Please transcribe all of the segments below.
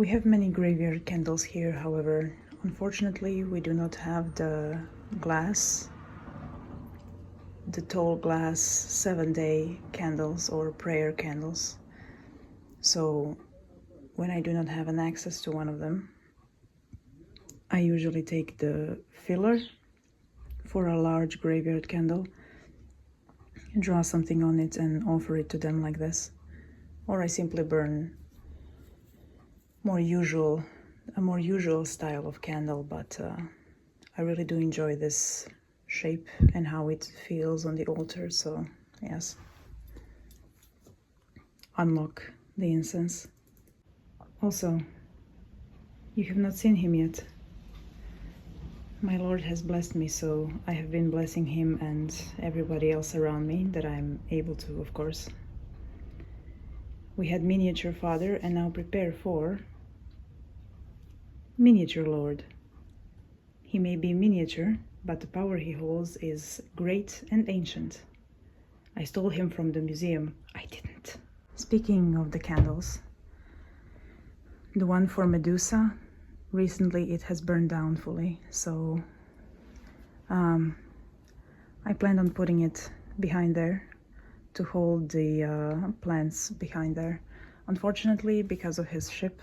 We have many graveyard candles here, however, unfortunately we do not have the tall glass 7-day candles or prayer candles. So when I do not have an access to one of them, I usually take the filler for a large graveyard candle, draw something on it and offer it to them like this. Or I simply burn a more usual style of candle, but I really do enjoy this shape and how it feels on the altar, so yes. Unlock the incense. Also, you have not seen him yet. My Lord has blessed me, so I have been blessing him and everybody else around me that I'm able to, of course. We had miniature Father and now prepare for miniature Lord. He may be miniature, but the power he holds is great and ancient. I stole him from the museum. I didn't. Speaking of the candles, the one for Medusa, recently it has burned down fully, so I planned on putting it behind there to hold the plants behind there. Unfortunately, because of his ship,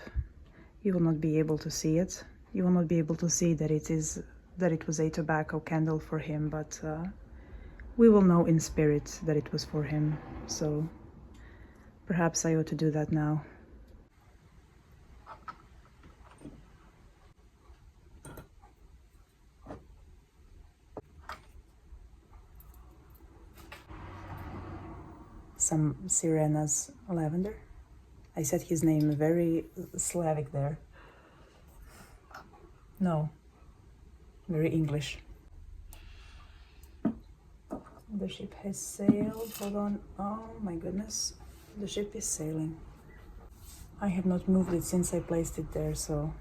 you will not be able to see it. You will not be able to see that it was a tobacco candle for him, but we will know in spirit that it was for him, so perhaps I ought to do that now. Some Sirena's lavender. I said his name very Slavic there. No, very English. The ship has sailed. Hold on. Oh my goodness. The ship is sailing. I have not moved it since I placed it there, so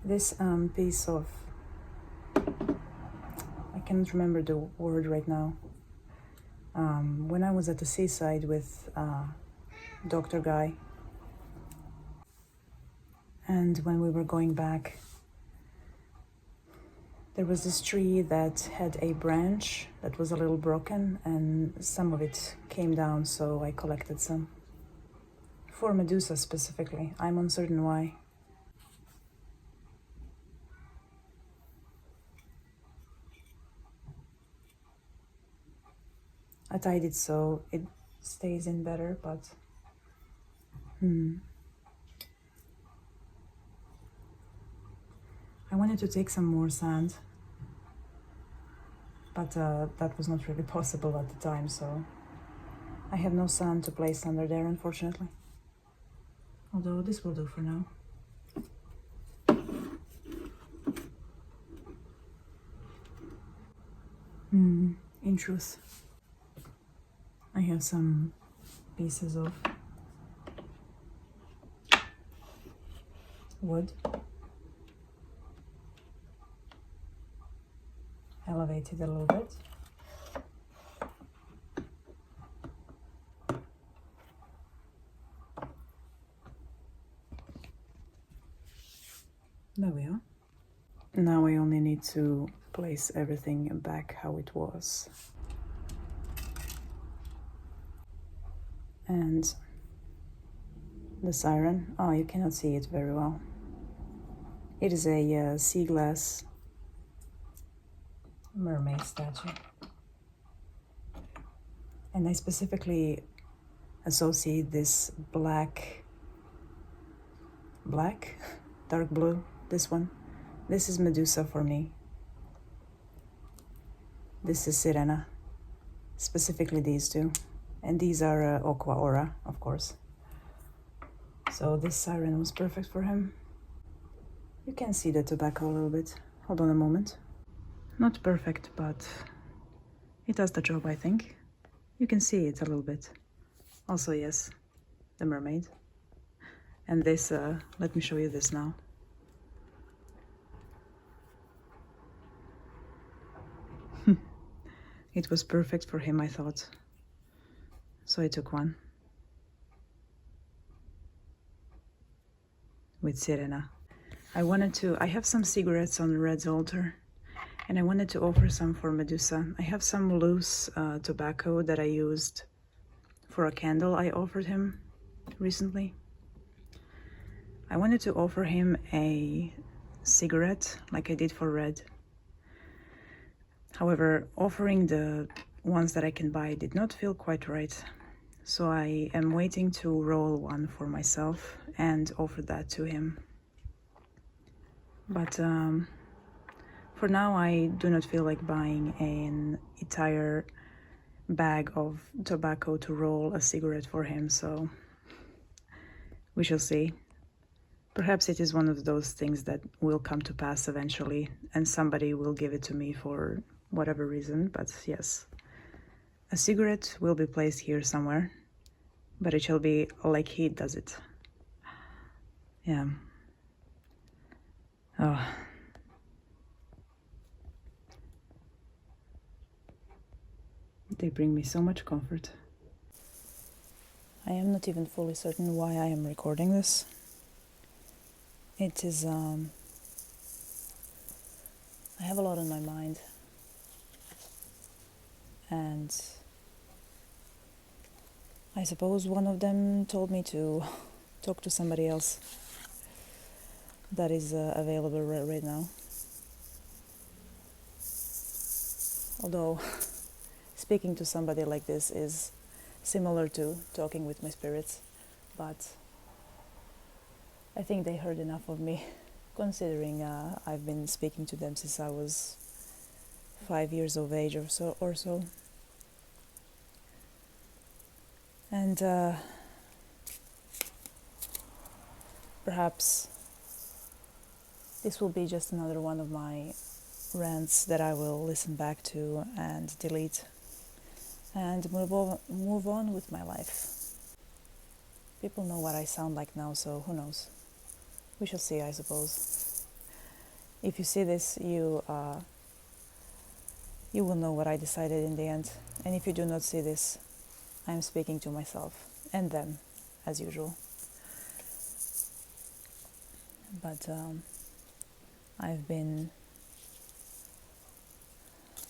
this piece of, I can't remember the word right now. When I was at the seaside with Dr. Guy, and when we were going back, there was this tree that had a branch that was a little broken, and some of it came down, so I collected some. For Medusa specifically, I'm uncertain why. I tied it so it stays in better, but I wanted to take some more sand, but that was not really possible at the time, so I have no sand to place under there, unfortunately. Although this will do for now. In truth, I have some pieces of wood elevated a little bit. There we are. Now I only need to place everything back how it was. And the siren, oh, you cannot see it very well. It is a sea glass mermaid statue. And I specifically associate this black, dark blue, this one. This is Medusa for me. This is Sirena, specifically these two. And these are Aqua Aura, of course. So this siren was perfect for him. You can see the tobacco a little bit. Hold on a moment. Not perfect, but it does the job, I think. You can see it a little bit. Also, yes, the mermaid. And this, let me show you this now. It was perfect for him, I thought. So I took one. with Sirena. I have some cigarettes on Red's altar, and I wanted to offer some for Medusa. I have some loose tobacco that I used for a candle I offered him recently. I wanted to offer him a cigarette like I did for Red. However, offering the ones that I can buy did not feel quite right. So I am waiting to roll one for myself and offer that to him. But for now, I do not feel like buying an entire bag of tobacco to roll a cigarette for him, so we shall see. Perhaps it is one of those things that will come to pass eventually, and somebody will give it to me for whatever reason, but yes. A cigarette will be placed here somewhere, but it shall be like he does it. Yeah. Oh. They bring me so much comfort. I am not even fully certain why I am recording this. It is, I have a lot on my mind. And I suppose one of them told me to talk to somebody else that is available right now. Although speaking to somebody like this is similar to talking with my spirits, but I think they heard enough of me, considering I've been speaking to them since I was 5 years of age or so. And perhaps this will be just another one of my rants that I will listen back to and delete and move on with my life. People know what I sound like now, so who knows? We shall see, I suppose. If you see this, you will know what I decided in the end. And if you do not see this, I'm speaking to myself and them, as usual. But I've been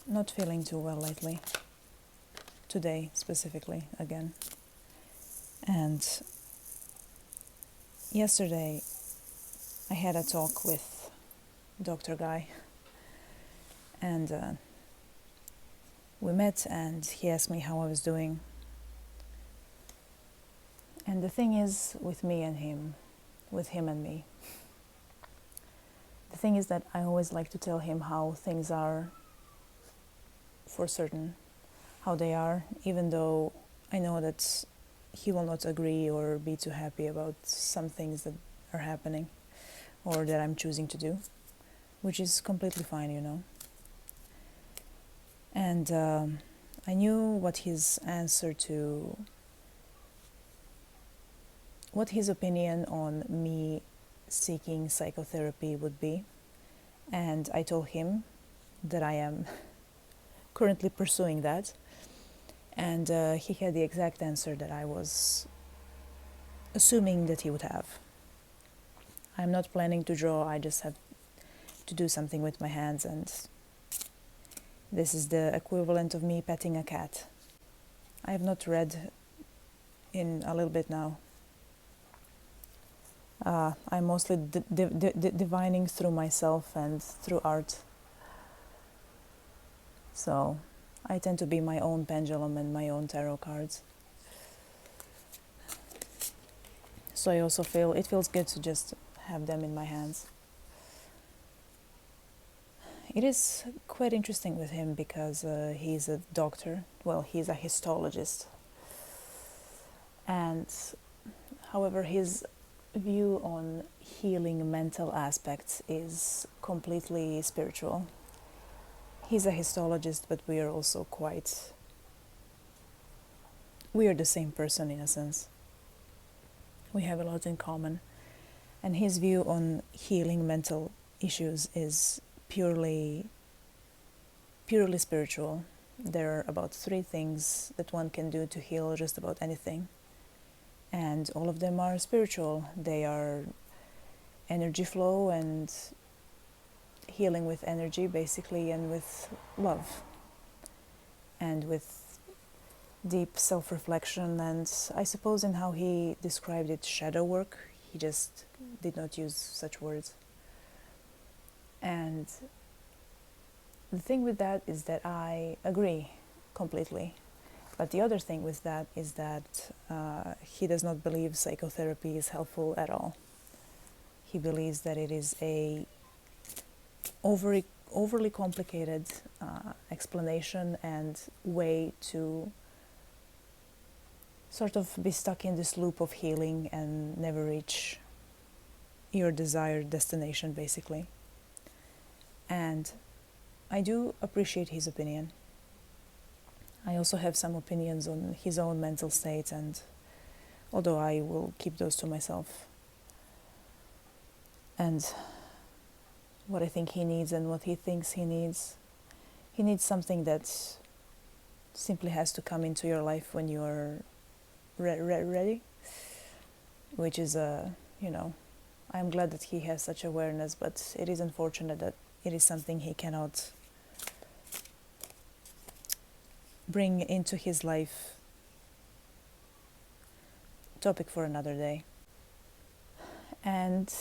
not feeling too well lately. Today, specifically, again. And yesterday, I had a talk with Dr. Guy. And we met and he asked me how I was doing. And the thing is, with me and him, with him and me, the thing is that I always like to tell him how things are for certain, how they are, even though I know that he will not agree or be too happy about some things that are happening or that I'm choosing to do, which is completely fine, you know. And I knew what his answer to, what his opinion on me seeking psychotherapy would be. And I told him that I am currently pursuing that. And he had the exact answer that I was assuming that he would have. I'm not planning to draw, I just have to do something with my hands, and this is the equivalent of me petting a cat. I have not read in a little bit now. I'm mostly divining through myself and through art. So I tend to be my own pendulum and my own tarot cards. So I also feel it feels good to just have them in my hands. It is quite interesting with him because he's a doctor. Well, he's a histologist. And however, his view on healing mental aspects is completely spiritual. He's a histologist, but we are also we are the same person in a sense. We have a lot in common. And his view on healing mental issues is purely spiritual. There are about 3 things that one can do to heal just about anything. And all of them are spiritual. They are energy flow and healing with energy, basically, and with love and with deep self-reflection, and I suppose in how he described it, shadow work. He just did not use such words. And the thing with that is that I agree completely. But the other thing with that is that he does not believe psychotherapy is helpful at all. He believes that it is a overly complicated explanation and way to sort of be stuck in this loop of healing and never reach your desired destination, basically. And I do appreciate his opinion. I also have some opinions on his own mental state, and although I will keep those to myself. And what I think he needs and what he thinks he needs something that simply has to come into your life when you are ready, which is I'm glad that he has such awareness, but it is unfortunate that it is something he cannot bring into his life. Topic for another day. And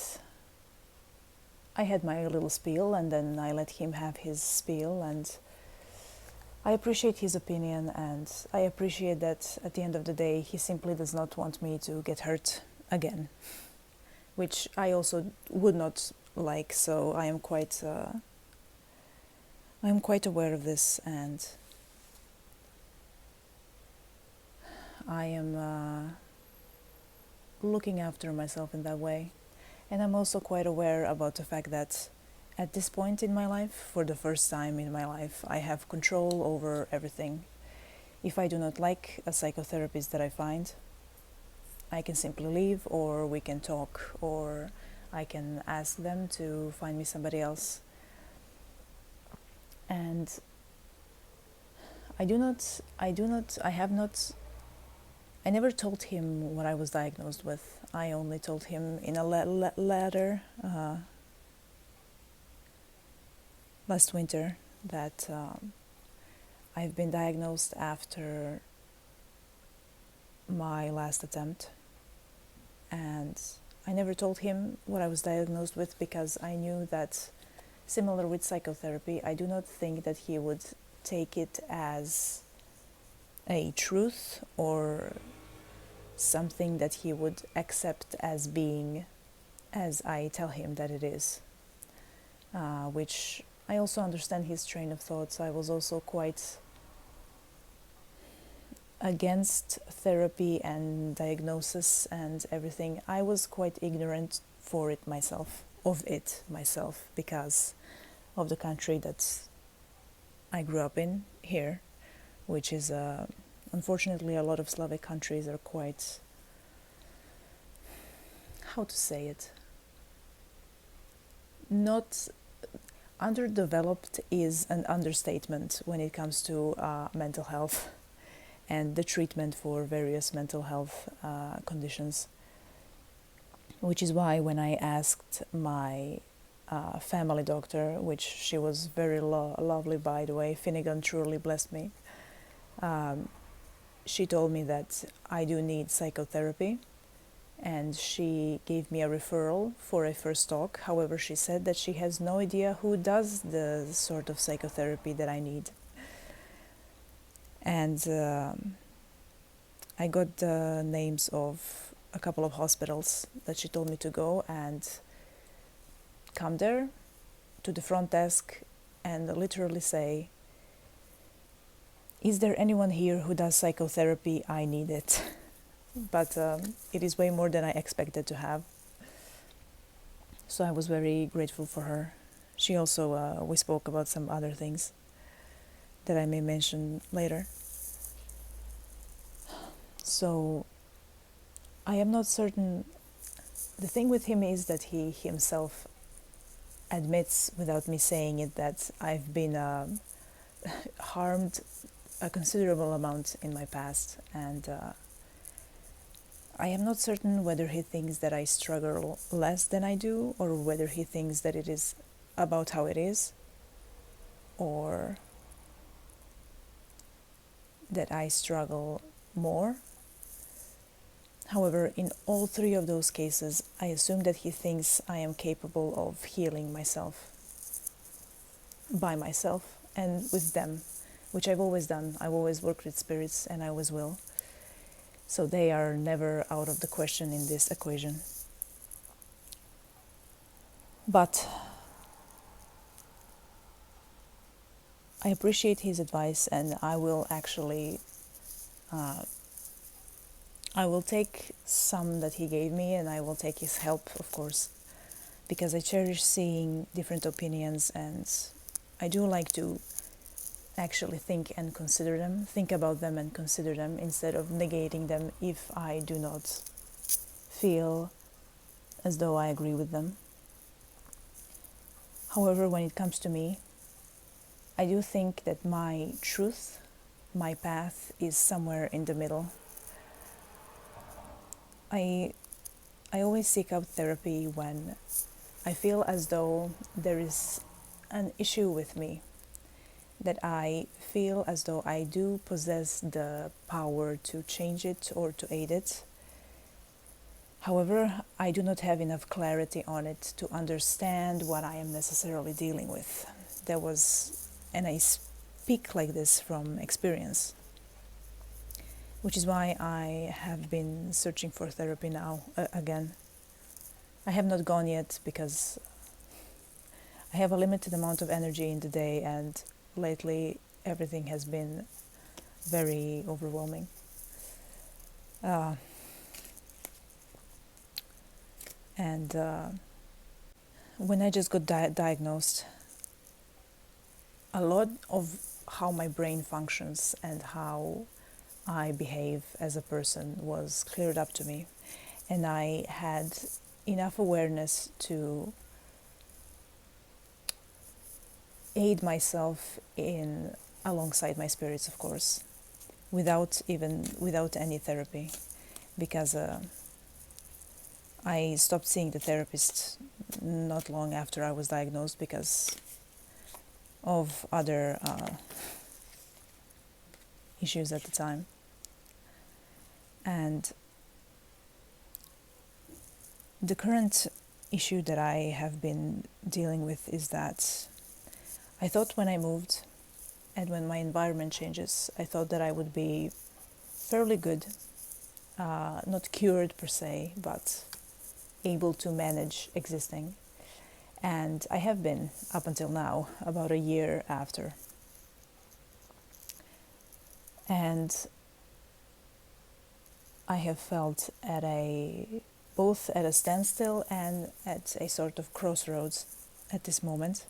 I had my little spiel, and then I let him have his spiel, and I appreciate his opinion, and I appreciate that at the end of the day he simply does not want me to get hurt again, which I also would not like. So I am quite aware of this, and I am looking after myself in that way. And I'm also quite aware about the fact that at this point in my life, for the first time in my life, I have control over everything. If I do not like a psychotherapist that I find, I can simply leave, or we can talk, or I can ask them to find me somebody else. And I never told him what I was diagnosed with. I only told him in a letter last winter that I've been diagnosed after my last attempt. And I never told him what I was diagnosed with because I knew that, similar with psychotherapy, I do not think that he would take it as a truth or something that he would accept as being as I tell him that it is, which I also understand his train of thoughts. I was also quite against therapy and diagnosis and everything. I was quite ignorant of it myself because of the country that I grew up in here, which is unfortunately a lot of Slavic countries are quite, how to say it, not underdeveloped is an understatement when it comes to mental health and the treatment for various mental health conditions. Which is why when I asked my family doctor, which she was very lovely, by the way, Finnegan truly blessed me, she told me that I do need psychotherapy, and she gave me a referral for a first talk. However, she said that she has no idea who does the sort of psychotherapy that I need. And I got the names of a couple of hospitals that she told me to go and come there to the front desk and literally say, "Is there anyone here who does psychotherapy? I need it." But it is way more than I expected to have. So I was very grateful for her. She also, we spoke about some other things that I may mention later. So I am not certain. The thing with him is that he himself admits, without me saying it, that I've been harmed a considerable amount in my past, and I am not certain whether he thinks that I struggle less than I do, or whether he thinks that it is about how it is, or that I struggle more. However, in all three of those cases, I assume that he thinks I am capable of healing myself by myself and with them, which I've always done. I've always worked with spirits, and I always will. So they are never out of the question in this equation. But I appreciate his advice, and I will actually, I will take some that he gave me, and I will take his help, of course, because I cherish seeing different opinions, and I do like to actually think about them and consider them, instead of negating them if I do not feel as though I agree with them. However, when it comes to me, I do think that my truth, my path, is somewhere in the middle. I always seek out therapy when I feel as though there is an issue with me, that I feel as though I do possess the power to change it or to aid it. However, I do not have enough clarity on it to understand what I am necessarily dealing with. And I speak like this from experience, which is why I have been searching for therapy now again. I have not gone yet because I have a limited amount of energy in the day, and lately everything has been very overwhelming. And when I just got diagnosed, a lot of how my brain functions and how I behave as a person was cleared up to me, and I had enough awareness to aid myself in alongside my spirits, of course, without any therapy, because I stopped seeing the therapist not long after I was diagnosed because of other issues at the time. And the current issue that I have been dealing with is that I thought when I moved and when my environment changes, I thought that I would be fairly good, not cured per se, but able to manage existing. And I have been up until now, about a year after. And I have felt both at a standstill and at a sort of crossroads at this moment,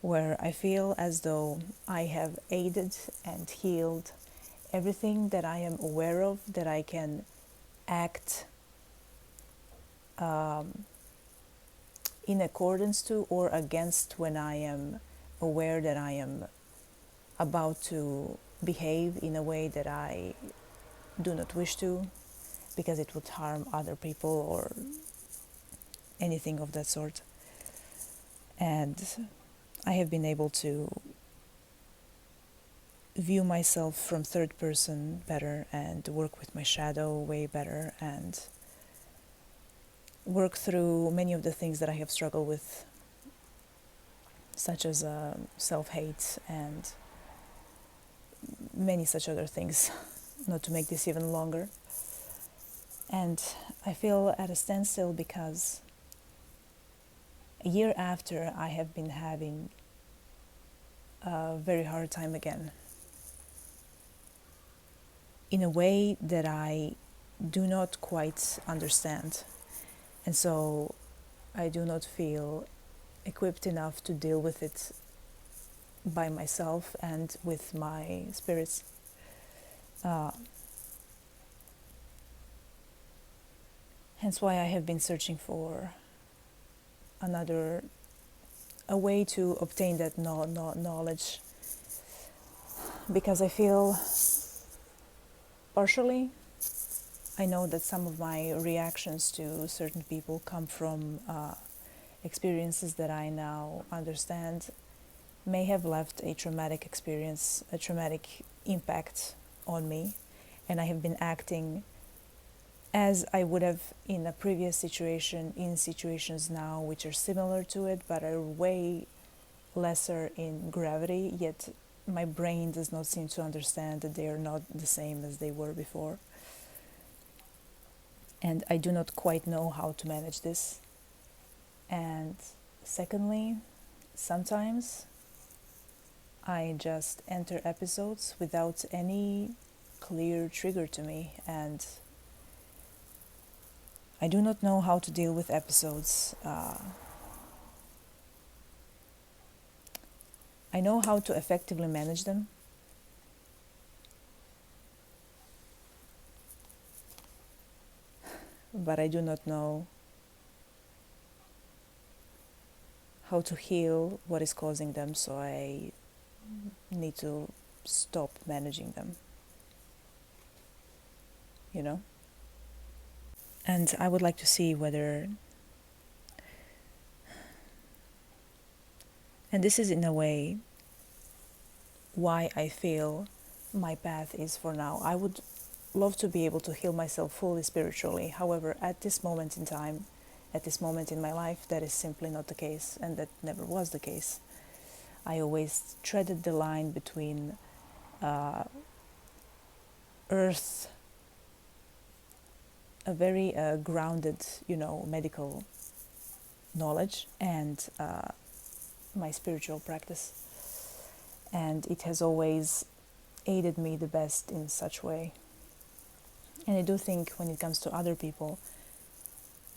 where I feel as though I have aided and healed everything that I am aware of, that I can act in accordance to or against, when I am aware that I am about to behave in a way that I do not wish to, because it would harm other people or anything of that sort. And I have been able to view myself from third person better, and work with my shadow way better, and work through many of the things that I have struggled with, such as self-hate and many such other things, not to make this even longer. And I feel at a standstill because a year after, I have been having a very hard time again, in a way that I do not quite understand. And so I do not feel equipped enough to deal with it by myself and with my spirits. Hence why I have been searching for a way to obtain that knowledge, because I feel partially I know that some of my reactions to certain people come from experiences that I now understand may have left a traumatic experience, a traumatic impact on me, and I have been acting as I would have in a previous situation, in situations now which are similar to it but are way lesser in gravity, yet my brain does not seem to understand that they are not the same as they were before. And I do not quite know how to manage this. And secondly, sometimes I just enter episodes without any clear trigger to me, and I do not know how to deal with episodes. I know how to effectively manage them, but I do not know how to heal what is causing them, so I need to stop managing them, you know? And I would like to see whether, and this is in a way why I feel my path is for now. I would love to be able to heal myself fully spiritually. However, at this moment in time, at this moment in my life, that is simply not the case, and that never was the case. I always treaded the line between earth, a very grounded, medical knowledge, and my spiritual practice. And it has always aided me the best in such way. And I do think when it comes to other people,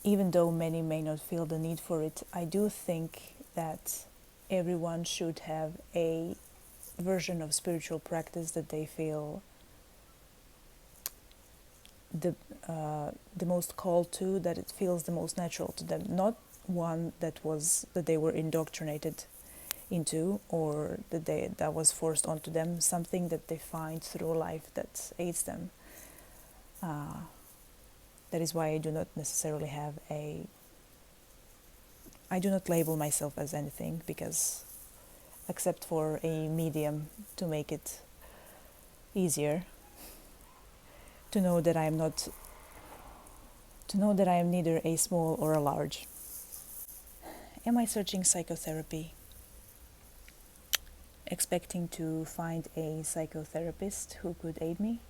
even though many may not feel the need for it, I do think that everyone should have a version of spiritual practice that they feel the most called to, that it feels the most natural to them, not one that they were indoctrinated into, or that was forced onto them, something that they find through life that aids them. That is why I do not necessarily I do not label myself as anything, because except for a medium to make it easier, to know that I am neither a small or a large. Am I searching psychotherapy? Expecting to find a psychotherapist who could aid me?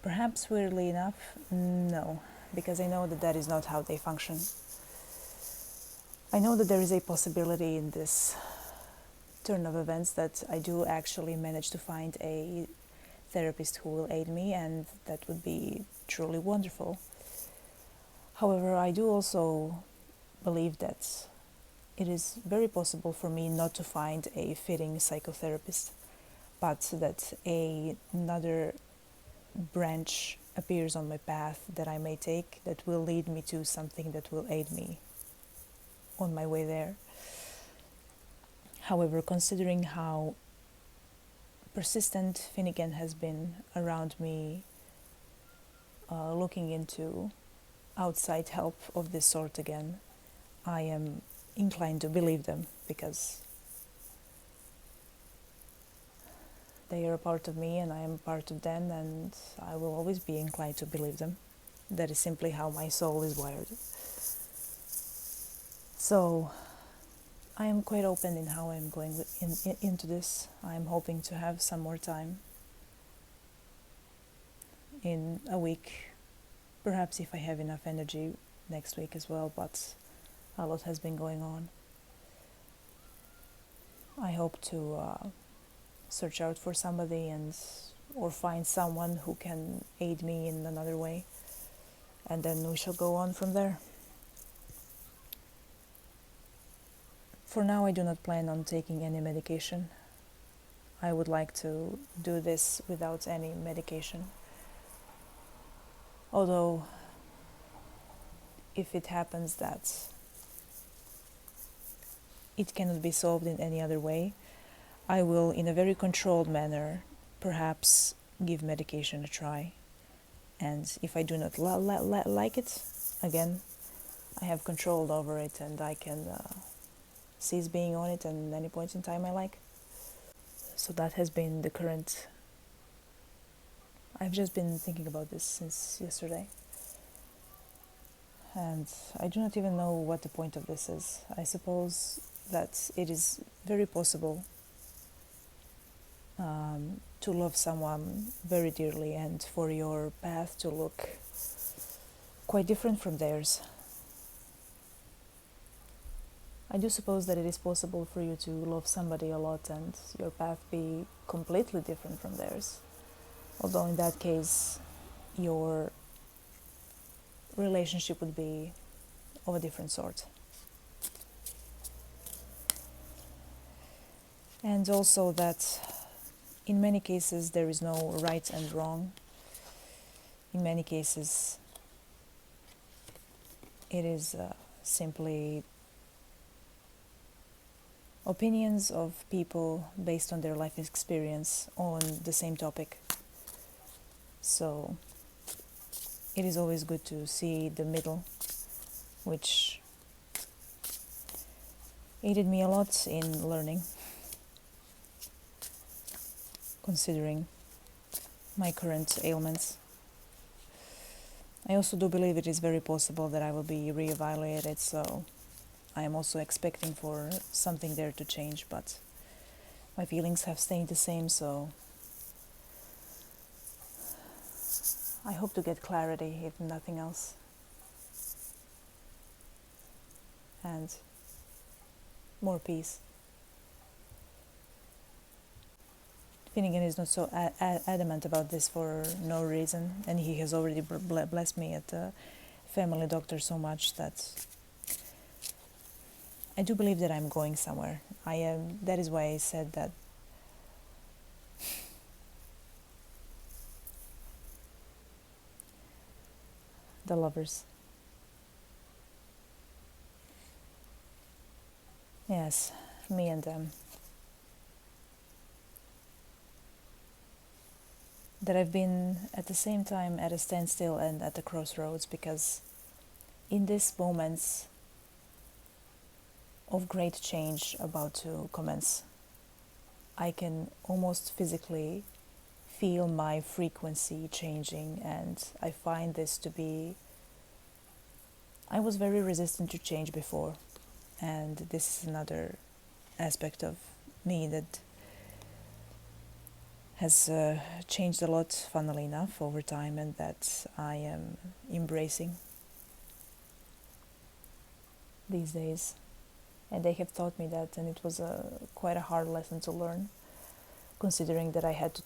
Perhaps weirdly enough, no, because I know that that is not how they function. I know that there is a possibility in this turn of events that I do actually manage to find a therapist who will aid me, and that would be truly wonderful. However, I do also believe that it is very possible for me not to find a fitting psychotherapist, but that another branch appears on my path that I may take that will lead me to something that will aid me on my way there. However, considering how persistent Finnegan has been around me, looking into outside help of this sort again, I am inclined to believe them, because they are a part of me and I am a part of them, and I will always be inclined to believe them. That is simply how my soul is wired. So I am quite open in how I'm going into this. I'm hoping to have some more time in a week, perhaps if I have enough energy next week as well, but a lot has been going on. I hope to search out for somebody or find someone who can aid me in another way, and then we shall go on from there. For now, I do not plan on taking any medication. I would like to do this without any medication. Although, if it happens that it cannot be solved in any other way, I will, in a very controlled manner, perhaps give medication a try. And if I do not like it, again, I have control over it, and I can cease being on it at any point in time I like. So that has been the current. I've just been thinking about this since yesterday. And I do not even know what the point of this is. I suppose that it is very possible to love someone very dearly and for your path to look quite different from theirs. I do suppose that it is possible for you to love somebody a lot and your path be completely different from theirs. Although in that case, your relationship would be of a different sort. And also that in many cases there is no right and wrong. In many cases it is simply opinions of people based on their life experience on the same topic. So it is always good to see the middle, which aided me a lot in learning, considering my current ailments. I also do believe it is very possible that I will be reevaluated, so I am also expecting for something there to change, but my feelings have stayed the same, so I hope to get clarity, if nothing else. And more peace. Finnegan is not so adamant about this for no reason, and he has already blessed me at the family doctor so much that I do believe that I'm going somewhere. That is why I said that the lovers. Yes, me and them. That I've been at the same time at a standstill and at a crossroads, because in these moments of great change about to commence, I can almost physically feel my frequency changing, and I find this to be... I was very resistant to change before, and this is another aspect of me that has changed a lot, funnily enough, over time, and that I am embracing these days. And they have taught me that, and it was quite a hard lesson to learn, considering that I had to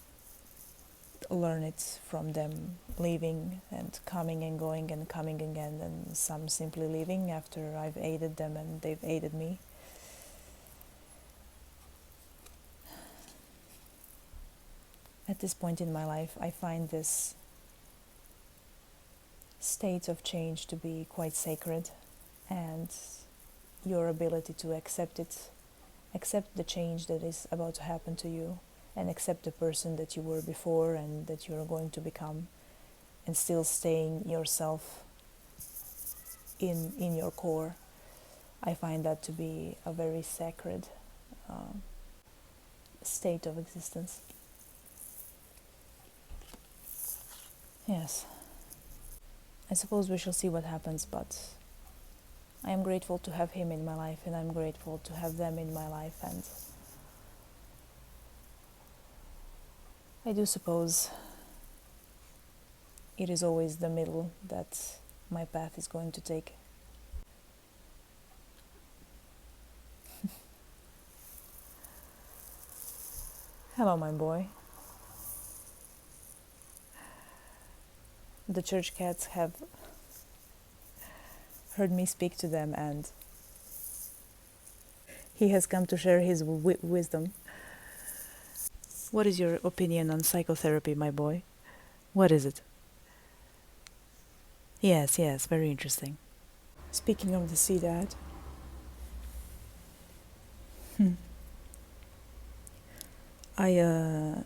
learn it from them leaving and coming and going and coming again, and some simply leaving after I've aided them and they've aided me. At this point in my life, I find this state of change to be quite sacred, and your ability to accept it, accept the change that is about to happen to you, and accept the person that you were before and that you're going to become, and still staying yourself in your core. I find that to be a very sacred state of existence. Yes. I suppose we shall see what happens, but I am grateful to have him in my life, and I'm grateful to have them in my life, and I do suppose it is always the middle that my path is going to take. Hello, my boy. The church cats have heard me speak to them, and he has come to share his wisdom. What is your opinion on psychotherapy, my boy? What is it? Yes, very interesting. Speaking of the sea dad, I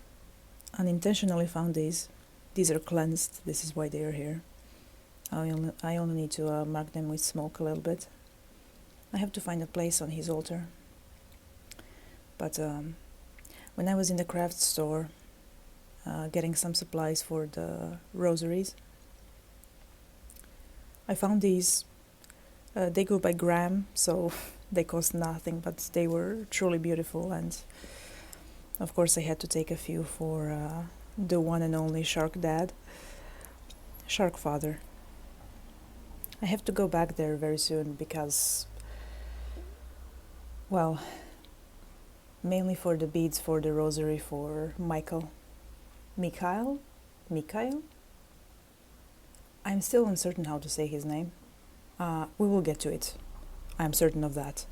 unintentionally found these. These are cleansed. This is why they are here. I only need to mark them with smoke a little bit. I have to find a place on his altar. But when I was in the craft store getting some supplies for the rosaries, I found these. They go by gram, so they cost nothing, but they were truly beautiful. And of course I had to take a few for the one and only Shark Dad, Shark Father. I have to go back there very soon because, well, mainly for the beads for the rosary for Mikhail? I'm still uncertain how to say his name. We will get to it. I'm certain of that.